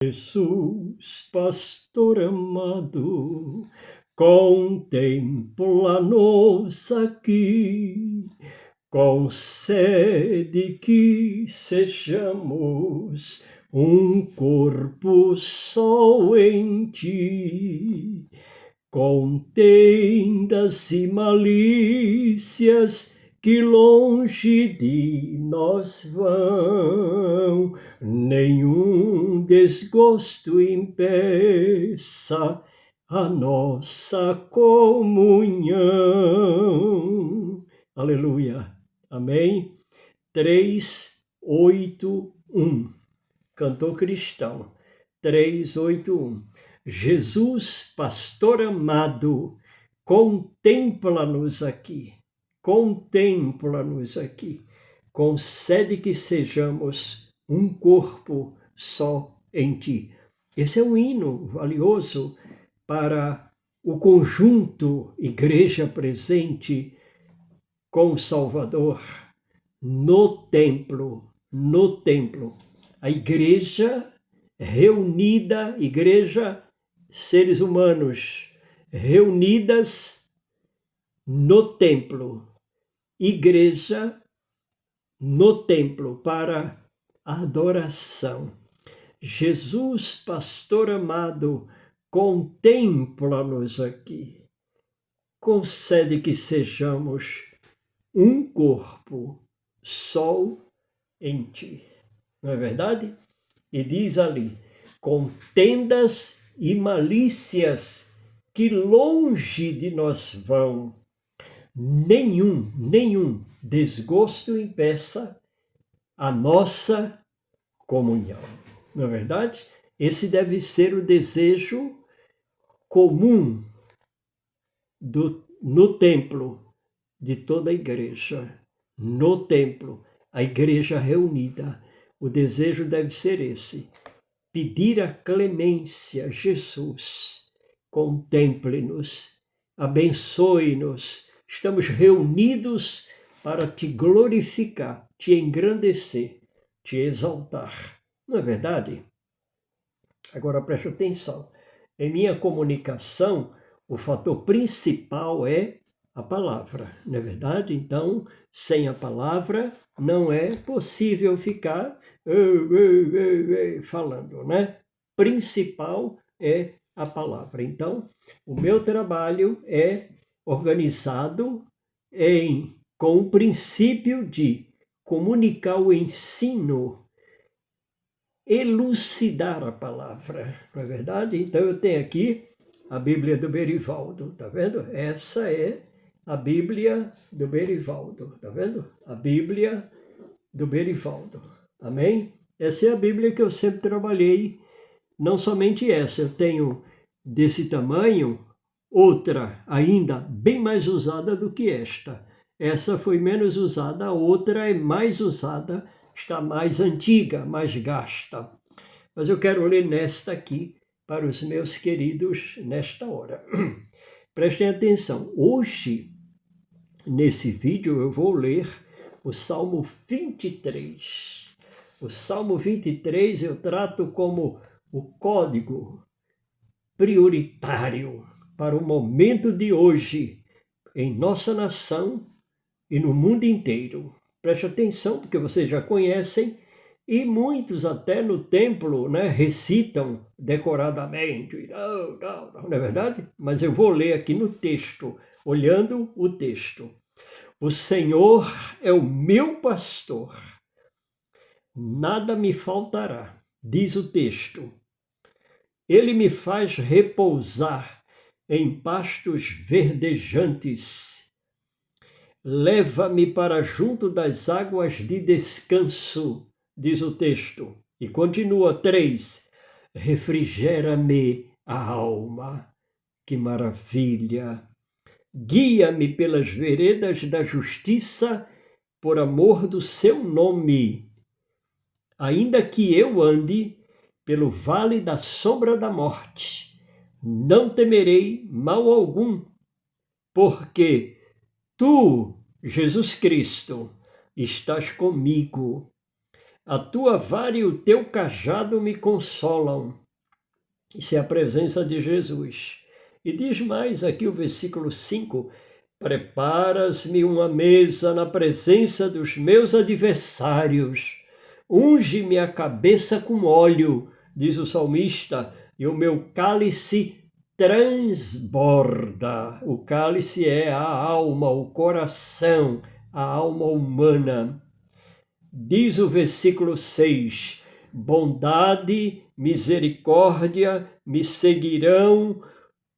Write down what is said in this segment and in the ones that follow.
Jesus, pastor amado, contempla-nos aqui, concede que sejamos um corpo só em ti. Contendas e malícias que longe de nós vão, nenhum desgosto impeça a nossa comunhão. Aleluia. Amém? 381. Cantor cristão. 381. Jesus, pastor amado, contempla-nos aqui. Contempla-nos aqui. Concede que sejamos um corpo só em ti. Esse é um hino valioso para o conjunto Igreja presente com o Salvador no templo, no templo. A igreja reunida, igreja, seres humanos reunidas no templo, igreja no templo para adoração. Jesus, pastor amado, contempla-nos aqui. Concede que sejamos um corpo só em ti. Não é verdade? E diz ali, contendas e malícias que longe de nós vão, nenhum desgosto impeça a nossa comunhão. Não é verdade? Esse deve ser o desejo comum no templo de toda a igreja. No templo, a igreja reunida. O desejo deve ser esse. Pedir a clemência, Jesus, contemple-nos, abençoe-nos. Estamos reunidos para te glorificar, te engrandecer, te exaltar. Não é verdade? Agora preste atenção. Em minha comunicação, o fator principal é a palavra, não é verdade? Então, sem a palavra, não é possível ficar falando, né? Principal é a palavra. Então, o meu trabalho é organizado com o princípio de comunicar o ensino, elucidar a palavra, não é verdade? Então, eu tenho aqui a Bíblia do Berivaldo, tá vendo? Essa é a Bíblia do Berivaldo, tá vendo? A Bíblia do Berivaldo, amém? Essa é a Bíblia que eu sempre trabalhei, não somente essa, eu tenho desse tamanho, outra ainda bem mais usada do que esta. Essa foi menos usada, a outra é mais usada, está mais antiga, mais gasta. Mas eu quero ler nesta aqui para os meus queridos nesta hora. Prestem atenção. Hoje, nesse vídeo, eu vou ler o Salmo 23. O Salmo 23 eu trato como o código prioritário para o momento de hoje em nossa nação e no mundo inteiro. Preste atenção, porque vocês já conhecem, e muitos até no templo, né, recitam decoradamente. Não é verdade? Mas eu vou ler aqui no texto, olhando o texto. O Senhor é o meu pastor, nada me faltará, diz o texto. Ele me faz repousar em pastos verdejantes. Leva-me para junto das águas de descanso, diz o texto. E continua 3. Refrigera-me a alma. Que maravilha! Guia-me pelas veredas da justiça, por amor do seu nome. Ainda que eu ande pelo vale da sombra da morte, não temerei mal algum, porque tu, Jesus Cristo, estás comigo. A tua vara e o teu cajado me consolam. Isso é a presença de Jesus. E diz mais aqui o versículo 5, preparas-me uma mesa na presença dos meus adversários, unge-me a cabeça com óleo, diz o salmista, e o meu cálice transborda. O cálice é a alma, o coração, a alma humana. Diz o versículo 6, bondade, misericórdia me seguirão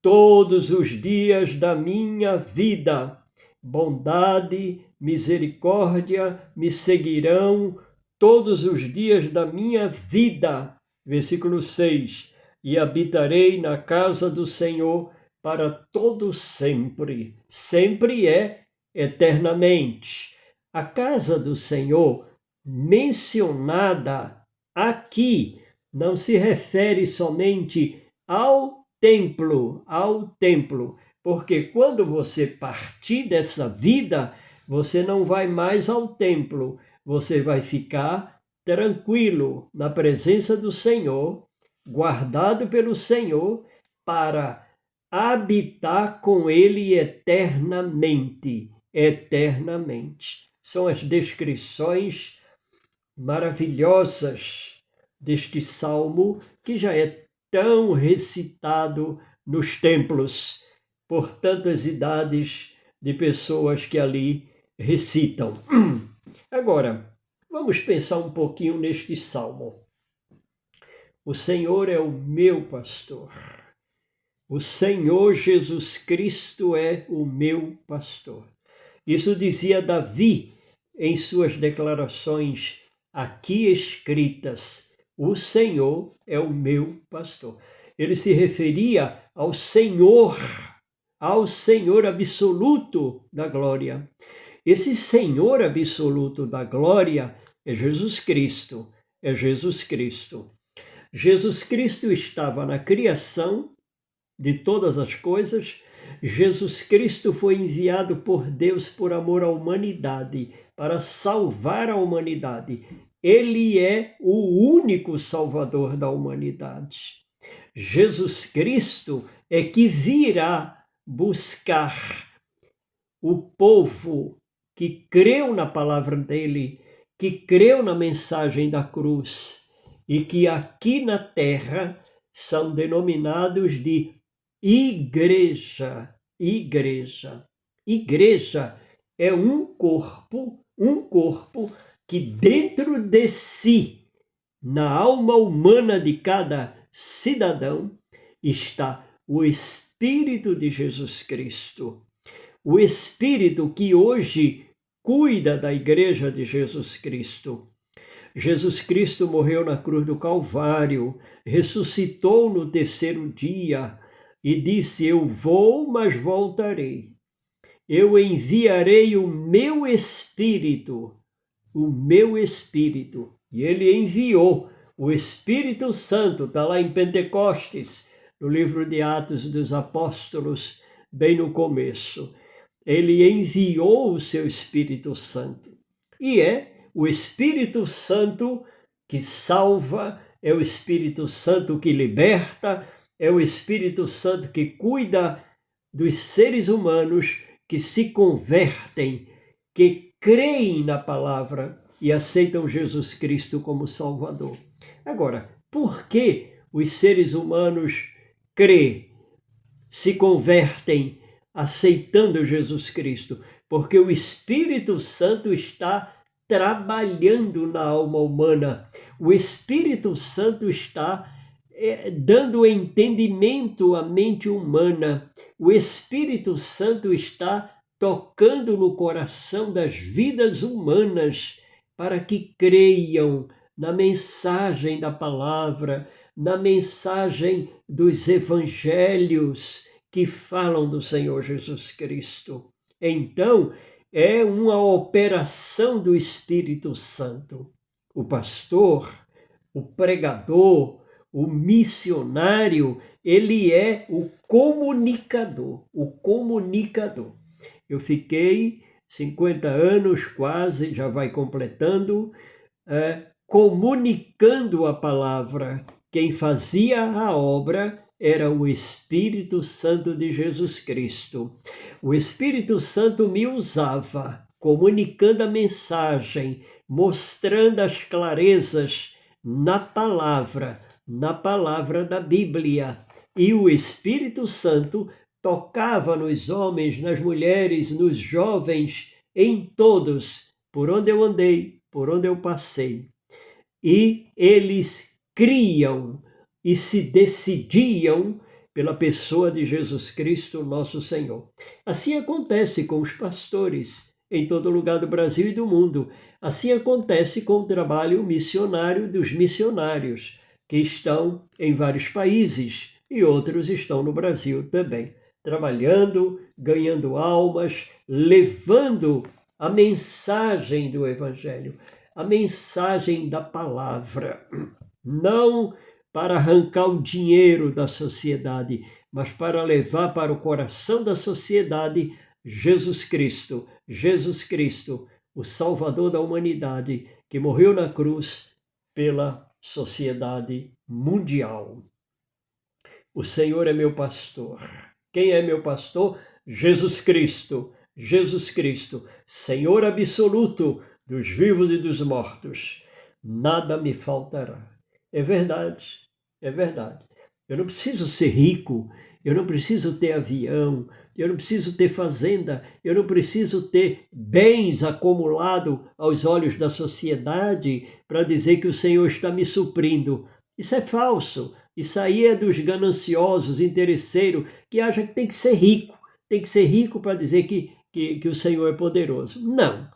todos os dias da minha vida. Bondade, misericórdia me seguirão todos os dias da minha vida. Versículo 6. E habitarei na casa do Senhor para todo sempre. Sempre é eternamente. A casa do Senhor, mencionada aqui, não se refere somente ao templo, porque quando você partir dessa vida, você não vai mais ao templo, você vai ficar tranquilo na presença do Senhor, guardado pelo Senhor, para habitar com Ele eternamente, eternamente. São as descrições maravilhosas deste salmo, que já é tão recitado nos templos por tantas idades de pessoas que ali recitam. Agora, vamos pensar um pouquinho neste salmo. O Senhor é o meu pastor. O Senhor Jesus Cristo é o meu pastor. Isso dizia Davi em suas declarações aqui escritas. O Senhor é o meu pastor. Ele se referia ao Senhor absoluto da glória. Esse Senhor absoluto da glória é Jesus Cristo. É Jesus Cristo. Jesus Cristo estava na criação de todas as coisas. Jesus Cristo foi enviado por Deus por amor à humanidade, para salvar a humanidade. Ele é o único Salvador da humanidade. Jesus Cristo é que virá buscar o povo que creu na palavra dele, que creu na mensagem da cruz e que aqui na terra são denominados de igreja. Igreja. Igreja é um corpo que dentro de si, na alma humana de cada cidadão, está o Espírito de Jesus Cristo. O Espírito que hoje cuida da Igreja de Jesus Cristo. Jesus Cristo morreu na cruz do Calvário, ressuscitou no terceiro dia e disse: eu vou, mas voltarei. Eu enviarei o meu Espírito, E ele enviou o Espírito Santo, está lá em Pentecostes, no livro de Atos dos Apóstolos, bem no começo. Ele enviou o seu Espírito Santo. E é o Espírito Santo que salva, é o Espírito Santo que liberta, é o Espírito Santo que cuida dos seres humanos que se convertem, que creem na palavra e aceitam Jesus Cristo como Salvador. Agora, por que os seres humanos creem, se convertem, aceitando Jesus Cristo? Porque o Espírito Santo está trabalhando na alma humana. O Espírito Santo está dando entendimento à mente humana. O Espírito Santo está tocando no coração das vidas humanas para que creiam na mensagem da palavra, na mensagem dos evangelhos que falam do Senhor Jesus Cristo. Então, é uma operação do Espírito Santo. O pastor, o pregador, o missionário, ele é o comunicador, Eu fiquei 50 anos quase, já vai completando, comunicando a palavra. Quem fazia a obra era o Espírito Santo de Jesus Cristo. O Espírito Santo me usava, comunicando a mensagem, mostrando as clarezas na palavra da Bíblia. E o Espírito Santo tocava nos homens, nas mulheres, nos jovens, em todos, por onde eu andei, por onde eu passei. E eles criam e se decidiam pela pessoa de Jesus Cristo, nosso Senhor. Assim acontece com os pastores em todo lugar do Brasil e do mundo. Assim acontece com o trabalho missionário dos missionários, que estão em vários países e outros estão no Brasil também, trabalhando, ganhando almas, levando a mensagem do Evangelho, a mensagem da palavra, não para arrancar o dinheiro da sociedade, mas para levar para o coração da sociedade Jesus Cristo, o Salvador da humanidade, que morreu na cruz pela sociedade mundial. O Senhor é meu pastor. Quem é meu pastor? Jesus Cristo, Senhor absoluto dos vivos e dos mortos. Nada me faltará. É verdade, é verdade. Eu não preciso ser rico, eu não preciso ter avião, eu não preciso ter fazenda, eu não preciso ter bens acumulados aos olhos da sociedade para dizer que o Senhor está me suprindo. Isso é falso. Isso aí é dos gananciosos, interesseiros, que acham que tem que ser rico para dizer que o Senhor é poderoso. Não.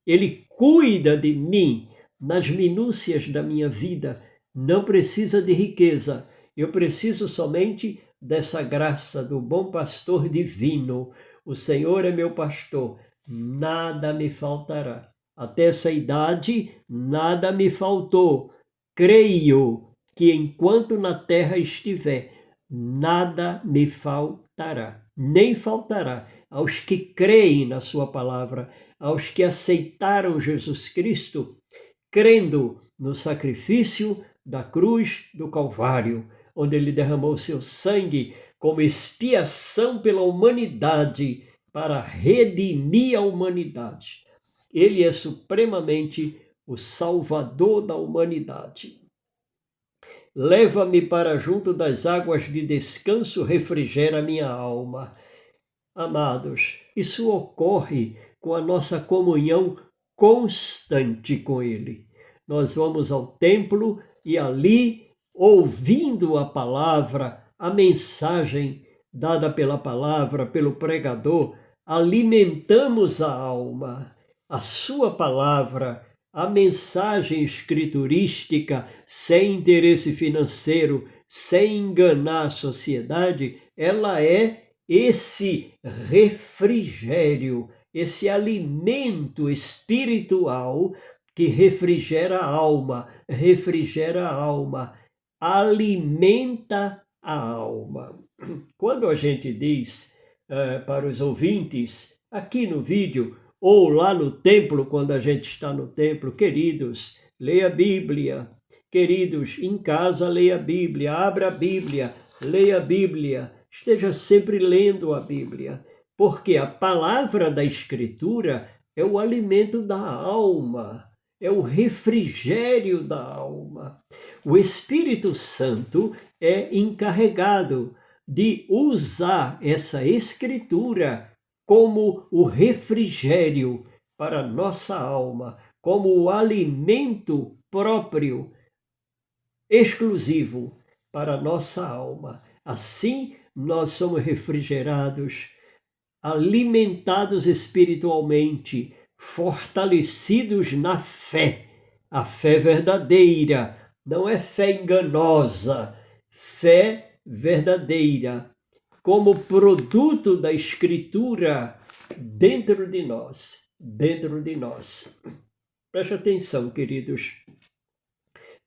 Ele cuida de mim nas minúcias da minha vida. Não precisa de riqueza. Eu preciso somente dessa graça do bom pastor divino. O Senhor é meu pastor. Nada me faltará. Até essa idade, nada me faltou. Creio que enquanto na terra estiver, nada me faltará, nem faltará aos que creem na sua palavra, aos que aceitaram Jesus Cristo, crendo no sacrifício da cruz do Calvário, onde ele derramou seu sangue como expiação pela humanidade, para redimir a humanidade. Ele é supremamente o Salvador da humanidade. Leva-me para junto das águas de descanso, refrigera minha alma. Amados, isso ocorre com a nossa comunhão constante com Ele. Nós vamos ao templo e ali, ouvindo a palavra, a mensagem dada pela palavra, pelo pregador, alimentamos a alma. A sua palavra, a mensagem escriturística, sem interesse financeiro, sem enganar a sociedade, ela é esse refrigério, esse alimento espiritual que refrigera a alma, alimenta a alma. Quando a gente diz para os ouvintes, aqui no vídeo, ou lá no templo, quando a gente está no templo, queridos, leia a Bíblia. Queridos, em casa, leia a Bíblia, abra a Bíblia, leia a Bíblia, esteja sempre lendo a Bíblia, porque a palavra da Escritura é o alimento da alma, é o refrigério da alma. O Espírito Santo é encarregado de usar essa Escritura como o refrigério para a nossa alma, como o alimento próprio, exclusivo para a nossa alma. Assim, nós somos refrigerados, alimentados espiritualmente, fortalecidos na fé. A fé verdadeira, não é fé enganosa, fé verdadeira, como produto da Escritura dentro de nós, Preste atenção, queridos.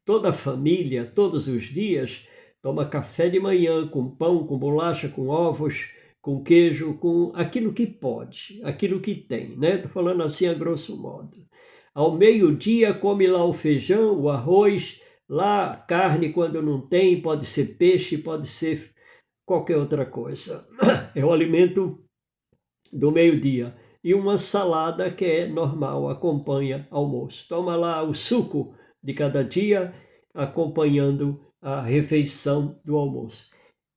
Toda família, todos os dias, toma café de manhã com pão, com bolacha, com ovos, com queijo, com aquilo que pode, aquilo que tem, né? Estou falando assim a grosso modo. Ao meio-dia come lá o feijão, o arroz, lá carne quando não tem, pode ser peixe, pode ser qualquer outra coisa. É o alimento do meio-dia. E uma salada que é normal, acompanha almoço. Toma lá o suco de cada dia, acompanhando a refeição do almoço.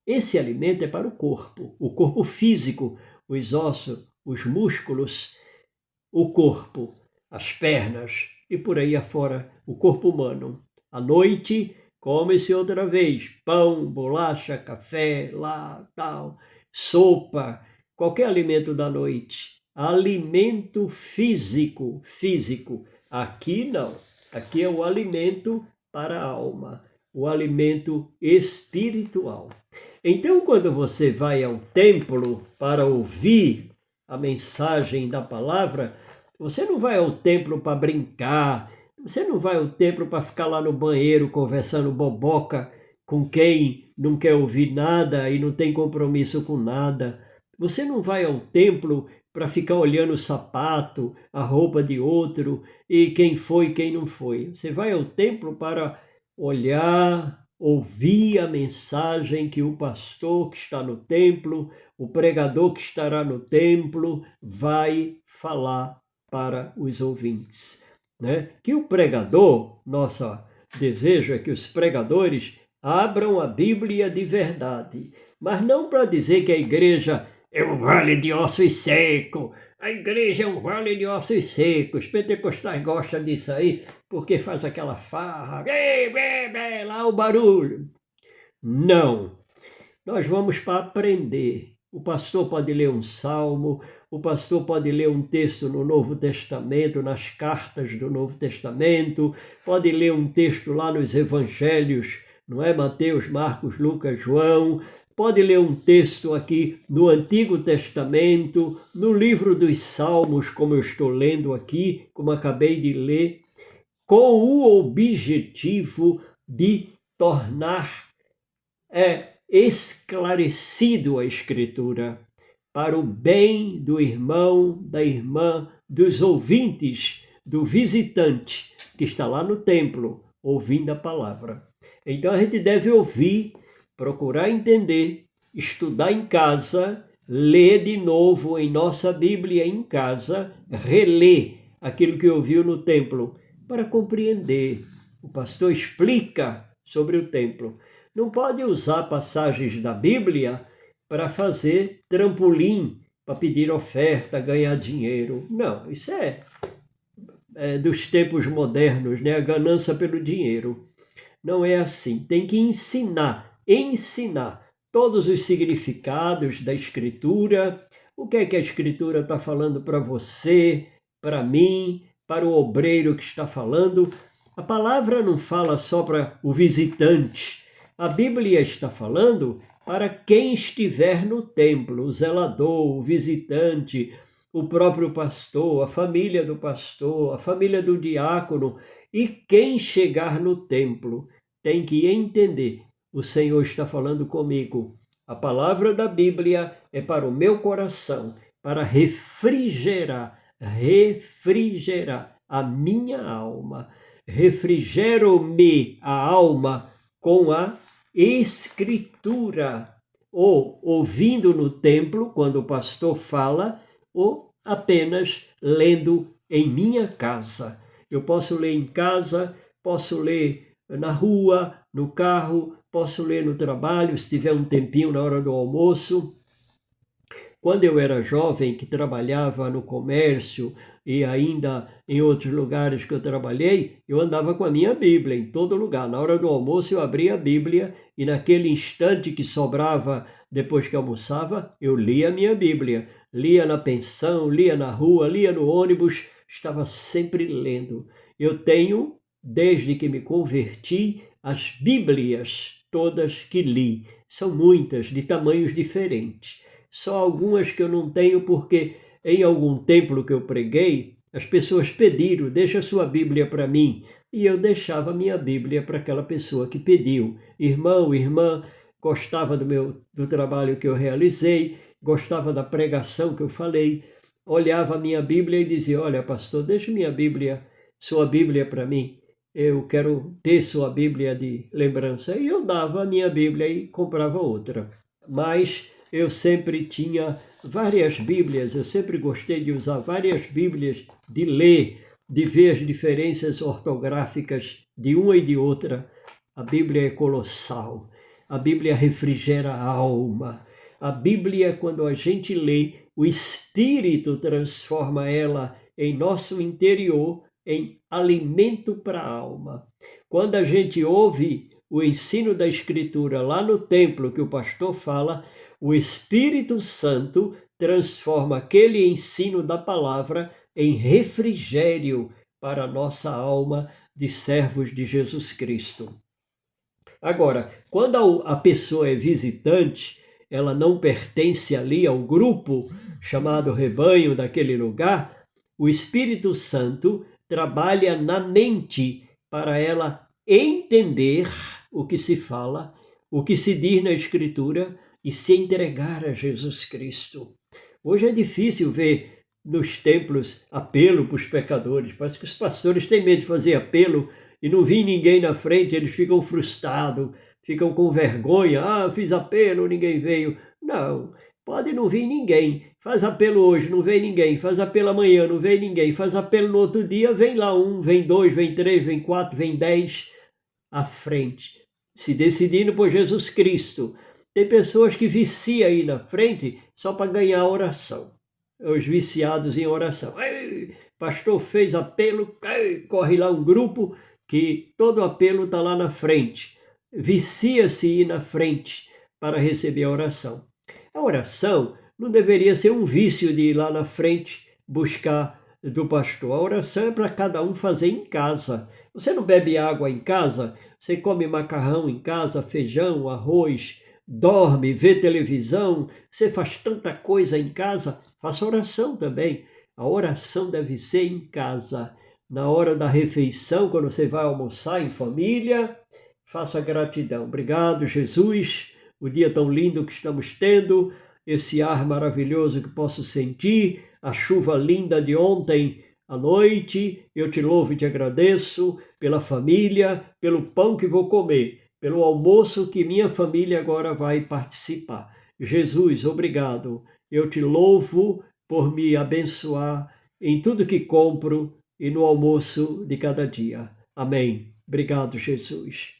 Esse alimento é para o corpo físico, os ossos, os músculos, o corpo, as pernas e por aí afora, o corpo humano. À noite, come-se outra vez pão, bolacha, café, lá, tal, sopa, qualquer alimento da noite. Alimento físico. Aqui não. Aqui é o alimento para a alma, o alimento espiritual. Então, quando você vai ao templo para ouvir a mensagem da palavra, você não vai ao templo para brincar, você não vai ao templo para ficar lá no banheiro conversando boboca com quem não quer ouvir nada e não tem compromisso com nada. Você não vai ao templo para ficar olhando o sapato, a roupa de outro e quem foi, quem não foi. Você vai ao templo para olhar, ouvir a mensagem que o pastor que está no templo, o pregador que estará no templo, vai falar para os ouvintes, né? Que o pregador, nosso desejo é que os pregadores abram a Bíblia de verdade, mas não para dizer que a igreja é um vale de ossos secos, a igreja é um vale de ossos secos. Os pentecostais gostam disso aí porque faz aquela farra, lá o barulho. Não, nós vamos para aprender. O pastor pode ler um salmo, o pastor pode ler um texto no Novo Testamento, nas cartas do Novo Testamento, pode ler um texto lá nos evangelhos, não é? Mateus, Marcos, Lucas, João, pode ler um texto aqui no Antigo Testamento, no livro dos Salmos, como eu estou lendo aqui, como acabei de ler, com o objetivo de tornar esclarecido a Escritura para o bem do irmão, da irmã, dos ouvintes, do visitante que está lá no templo ouvindo a palavra. Então a gente deve ouvir, procurar entender, estudar em casa, ler de novo em nossa Bíblia em casa, reler aquilo que ouviu no templo para compreender. O pastor explica sobre o templo. Não pode usar passagens da Bíblia para fazer trampolim, para pedir oferta, ganhar dinheiro. Não, isso é dos tempos modernos, né? A ganância pelo dinheiro. Não é assim. Tem que ensinar todos os significados da Escritura, o que é que a Escritura está falando para você, para mim, para o obreiro que está falando. A palavra não fala só para o visitante. A Bíblia está falando para quem estiver no templo, o zelador, o visitante, o próprio pastor, a família do pastor, a família do diácono e quem chegar no templo tem que entender. O Senhor está falando comigo. A palavra da Bíblia é para o meu coração, para refrigerar a minha alma. Refrigero-me a alma com a Escritura, ou ouvindo no templo, quando o pastor fala, ou apenas lendo em minha casa. Eu posso ler em casa, posso ler na rua, no carro, posso ler no trabalho, se tiver um tempinho na hora do almoço. Quando eu era jovem, que trabalhava no comércio e ainda em outros lugares que eu trabalhei, eu andava com a minha Bíblia em todo lugar. Na hora do almoço eu abria a Bíblia e naquele instante que sobrava depois que almoçava, eu lia a minha Bíblia. Lia na pensão, lia na rua, lia no ônibus, estava sempre lendo. Eu tenho, desde que me converti, as Bíblias todas que li. São muitas, de tamanhos diferentes. Só algumas que eu não tenho porque em algum templo que eu preguei, as pessoas pediram, deixa a sua Bíblia para mim. E eu deixava a minha Bíblia para aquela pessoa que pediu. Irmão, irmã, gostava do trabalho que eu realizei, gostava da pregação que eu falei, olhava a minha Bíblia e dizia, olha pastor, deixa minha Bíblia sua Bíblia para mim. Eu quero ter sua Bíblia de lembrança. E eu dava a minha Bíblia e comprava outra. Mas eu sempre tinha várias Bíblias, eu sempre gostei de usar várias Bíblias, de ler, de ver as diferenças ortográficas de uma e de outra. A Bíblia é colossal. A Bíblia refrigera a alma. A Bíblia, quando a gente lê, o Espírito transforma ela em nosso interior, em alimento para a alma. Quando a gente ouve o ensino da Escritura lá no templo, que o pastor fala, o Espírito Santo transforma aquele ensino da palavra em refrigério para a nossa alma de servos de Jesus Cristo. Agora, quando a pessoa é visitante, ela não pertence ali ao grupo chamado rebanho daquele lugar, o Espírito Santo trabalha na mente para ela entender o que se fala, o que se diz na Escritura e se entregar a Jesus Cristo. Hoje é difícil ver nos templos apelo para os pecadores. Parece que os pastores têm medo de fazer apelo e não vir ninguém na frente, eles ficam frustrados, ficam com vergonha. Ah, fiz apelo, ninguém veio. Não, pode não vir ninguém. Faz apelo hoje, não vem ninguém. Faz apelo amanhã, não vem ninguém. Faz apelo no outro dia, vem lá um, vem dois, vem três, vem quatro, vem 10 à frente, se decidindo por Jesus Cristo. Tem pessoas que viciam aí na frente só para ganhar oração. Os viciados em oração. Ei, pastor fez apelo, corre lá um grupo que todo apelo está lá na frente. Vicia-se ir na frente para receber a oração. A oração não deveria ser um vício de ir lá na frente buscar do pastor. A oração é para cada um fazer em casa. Você não bebe água em casa? Você come macarrão em casa, feijão, arroz, dorme, vê televisão, você faz tanta coisa em casa, faça oração também. A oração deve ser em casa. Na hora da refeição, quando você vai almoçar em família, faça gratidão. Obrigado, Jesus, o dia tão lindo que estamos tendo, esse ar maravilhoso que posso sentir, a chuva linda de ontem à noite. Eu te louvo e te agradeço pela família, pelo pão que vou comer, pelo almoço que minha família agora vai participar. Jesus, obrigado. Eu te louvo por me abençoar em tudo que compro e no almoço de cada dia. Amém. Obrigado, Jesus.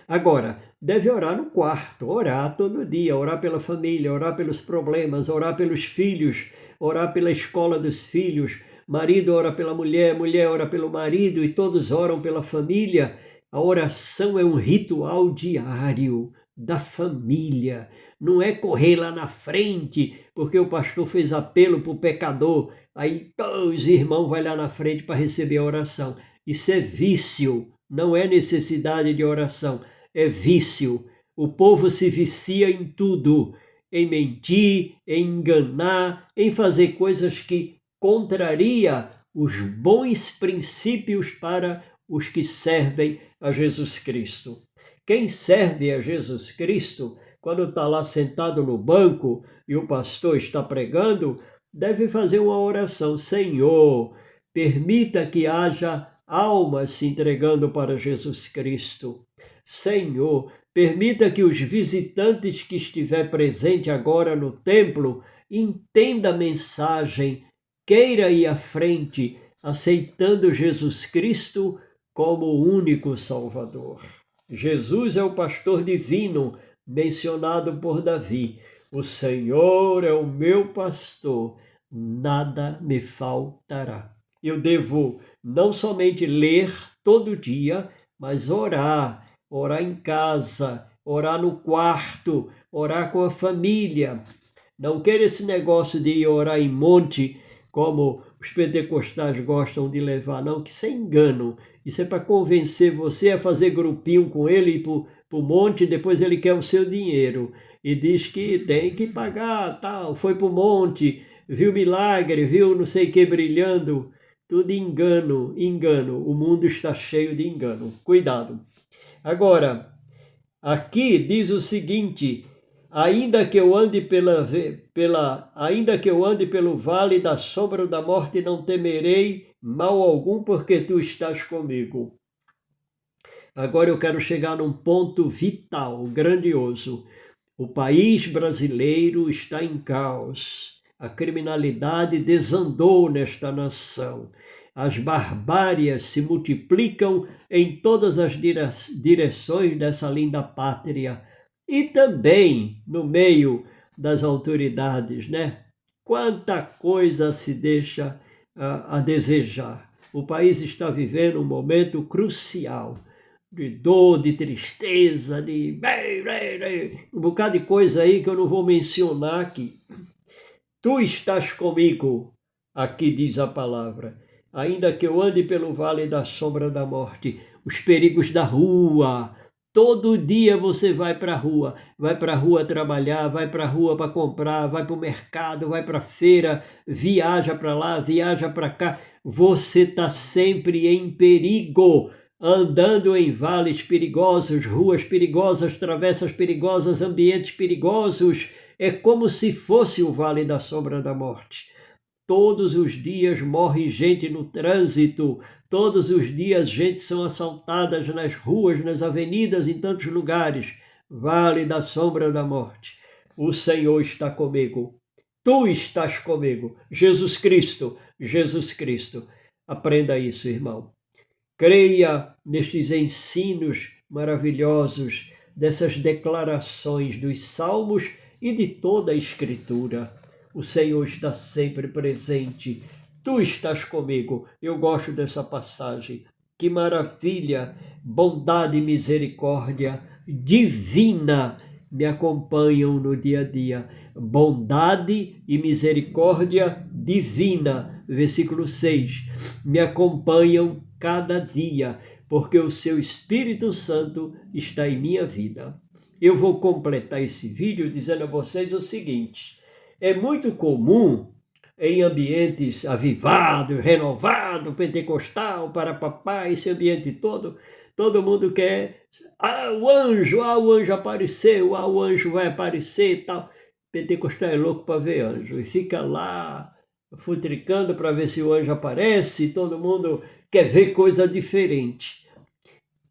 Agora, deve orar no quarto, orar todo dia, orar pela família, orar pelos problemas, orar pelos filhos, orar pela escola dos filhos. Marido ora pela mulher, mulher ora pelo marido e todos oram pela família. A oração é um ritual diário da família. Não é correr lá na frente, porque o pastor fez apelo para o pecador. Aí os irmãos vão lá na frente para receber a oração. Isso é vício, não é necessidade de oração, é vício. O povo se vicia em tudo, em mentir, em enganar, em fazer coisas que contraria os bons princípios para os que servem a Jesus Cristo. Quem serve a Jesus Cristo, quando está lá sentado no banco e o pastor está pregando, deve fazer uma oração. Senhor, permita que haja almas se entregando para Jesus Cristo. Senhor, permita que os visitantes que estiver presente agora no templo entenda a mensagem, queira ir à frente, aceitando Jesus Cristo como o único Salvador. Jesus é o pastor divino mencionado por Davi. O Senhor é o meu pastor, nada me faltará. Eu devo não somente ler todo dia, mas orar em casa, orar no quarto, orar com a família. Não quero esse negócio de ir orar em monte, como os pentecostais gostam de levar, não, que isso é engano. Isso é para convencer você a fazer grupinho com ele e ir para o monte, e depois ele quer o seu dinheiro. E diz que tem que pagar, tal, foi para o monte, viu milagre, viu não sei o que brilhando. Tudo engano, engano. O mundo está cheio de engano. Cuidado. Agora, aqui diz o seguinte: ainda que eu ande ainda que eu ande pelo vale da sombra da morte, não temerei, mal algum, porque tu estás comigo. Agora eu quero chegar num ponto vital, grandioso. O país brasileiro está em caos. A criminalidade desandou nesta nação. As barbárias se multiplicam em todas as direções dessa linda pátria. E também no meio das autoridades, né? Quanta coisa se deixa a desejar. O país está vivendo um momento crucial de dor, de tristeza, de um bocado de coisa aí que eu não vou mencionar aqui. Tu estás comigo, aqui diz a palavra. Ainda que eu ande pelo vale da sombra da morte, os perigos da rua. Todo dia você vai para a rua trabalhar, vai para a rua para comprar, vai para o mercado, vai para a feira, viaja para lá, viaja para cá. Você está sempre em perigo, andando em vales perigosos, ruas perigosas, travessas perigosas, ambientes perigosos. É como se fosse o vale da sombra da morte. Todos os dias morre gente no trânsito, todos os dias gente são assaltadas nas ruas, nas avenidas, em tantos lugares. Vale da sombra da morte. O Senhor está comigo. Tu estás comigo. Jesus Cristo, Jesus Cristo. Aprenda isso, irmão. Creia nestes ensinos maravilhosos, dessas declarações dos Salmos e de toda a Escritura. O Senhor está sempre presente. Tu estás comigo. Eu gosto dessa passagem. Que maravilha! Bondade e misericórdia divina me acompanham no dia a dia. Bondade e misericórdia divina, versículo 6, me acompanham cada dia, porque o seu Espírito Santo está em minha vida. Eu vou completar esse vídeo dizendo a vocês o seguinte: é muito comum em ambientes avivados, renovados, pentecostal, para papai, esse ambiente todo mundo quer, o anjo apareceu, o anjo vai aparecer e tal. Pentecostal é louco para ver anjo e fica lá futricando para ver se o anjo aparece, todo mundo quer ver coisa diferente.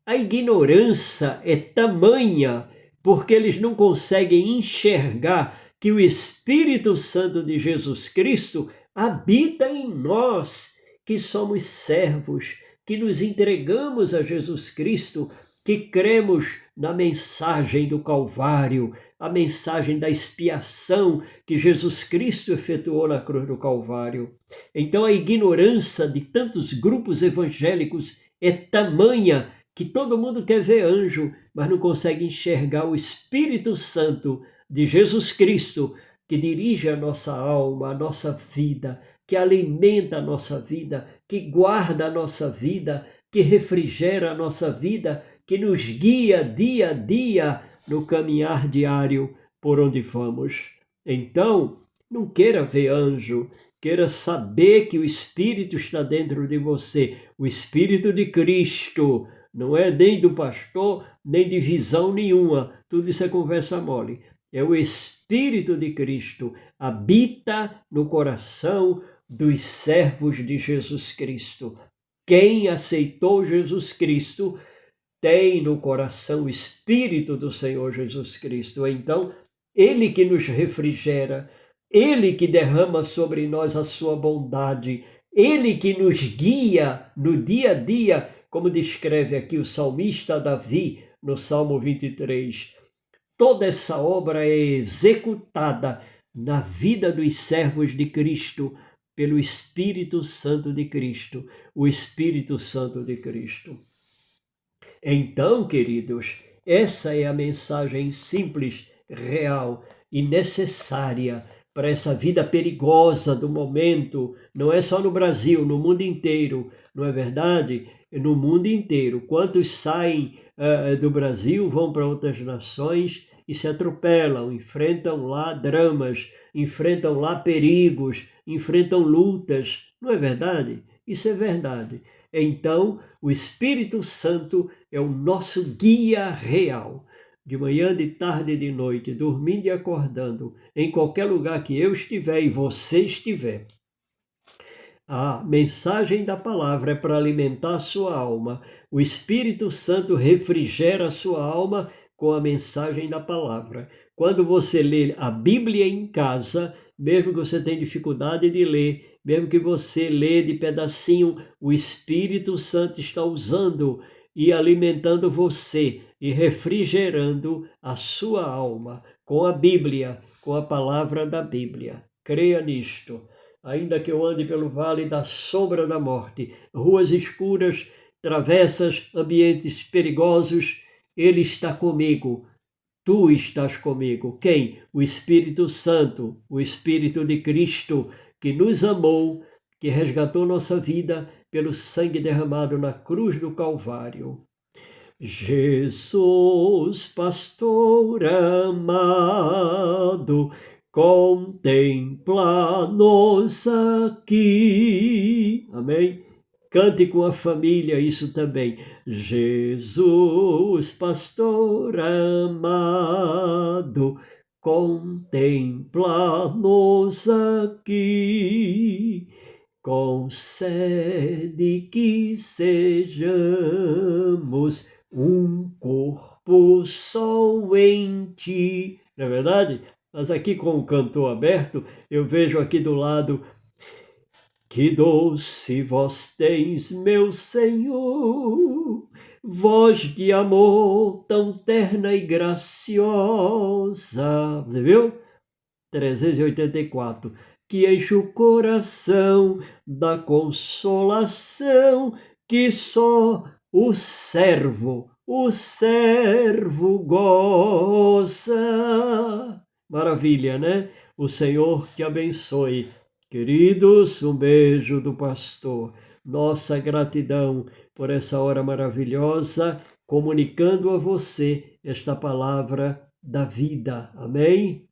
A ignorância é tamanha porque eles não conseguem enxergar que o Espírito Santo de Jesus Cristo habita em nós, que somos servos, que nos entregamos a Jesus Cristo, que cremos na mensagem do Calvário, a mensagem da expiação que Jesus Cristo efetuou na cruz do Calvário. Então a ignorância de tantos grupos evangélicos é tamanha que todo mundo quer ver anjo, mas não consegue enxergar o Espírito Santo de Jesus Cristo, que dirige a nossa alma, a nossa vida, que alimenta a nossa vida, que guarda a nossa vida, que refrigera a nossa vida, que nos guia dia a dia no caminhar diário por onde vamos. Então, não queira ver anjo, queira saber que o Espírito está dentro de você, o Espírito de Cristo. Não é nem do pastor, nem de visão nenhuma. Tudo isso é conversa mole. É o Espírito de Cristo. Habita no coração dos servos de Jesus Cristo. Quem aceitou Jesus Cristo tem no coração o Espírito do Senhor Jesus Cristo. Então, Ele que nos refrigera, Ele que derrama sobre nós a sua bondade, Ele que nos guia no dia a dia, como descreve aqui o salmista Davi no Salmo 23. Toda essa obra é executada na vida dos servos de Cristo pelo Espírito Santo de Cristo, o Espírito Santo de Cristo. Então, queridos, essa é a mensagem simples, real e necessária para essa vida perigosa do momento. Não é só no Brasil, no mundo inteiro, não é verdade? No mundo inteiro. Quantos saem do Brasil, vão para outras nações e se atropelam, enfrentam lá dramas, enfrentam lá perigos, enfrentam lutas. Não é verdade? Isso é verdade. Então, o Espírito Santo é o nosso guia real. De manhã, de tarde e de noite, dormindo e acordando, em qualquer lugar que eu estiver e você estiver. A mensagem da palavra é para alimentar a sua alma. O Espírito Santo refrigera a sua alma com a mensagem da palavra. Quando você lê a Bíblia em casa, mesmo que você tenha dificuldade de ler, mesmo que você lê de pedacinho, o Espírito Santo está usando e alimentando você e refrigerando a sua alma com a Bíblia, com a palavra da Bíblia. Creia nisto. Ainda que eu ande pelo vale da sombra da morte, ruas escuras, travessas, ambientes perigosos, Ele está comigo. Tu estás comigo. Quem? O Espírito Santo, o Espírito de Cristo, que nos amou, que resgatou nossa vida pelo sangue derramado na cruz do Calvário. Jesus, pastor amado, contempla-nos aqui. Amém? Cante com a família isso também. Jesus, pastor amado, contempla-nos aqui. Concede que sejamos um corpo só em ti. Não é verdade? Mas aqui com o cantor aberto, eu vejo aqui do lado: que doce voz tens, meu Senhor, voz de amor tão terna e graciosa. Você viu? 384. Que enche o coração da consolação que só o servo goza. Maravilha, né? O Senhor te abençoe. Queridos, um beijo do pastor. Nossa gratidão por essa hora maravilhosa, comunicando a você esta palavra da vida. Amém?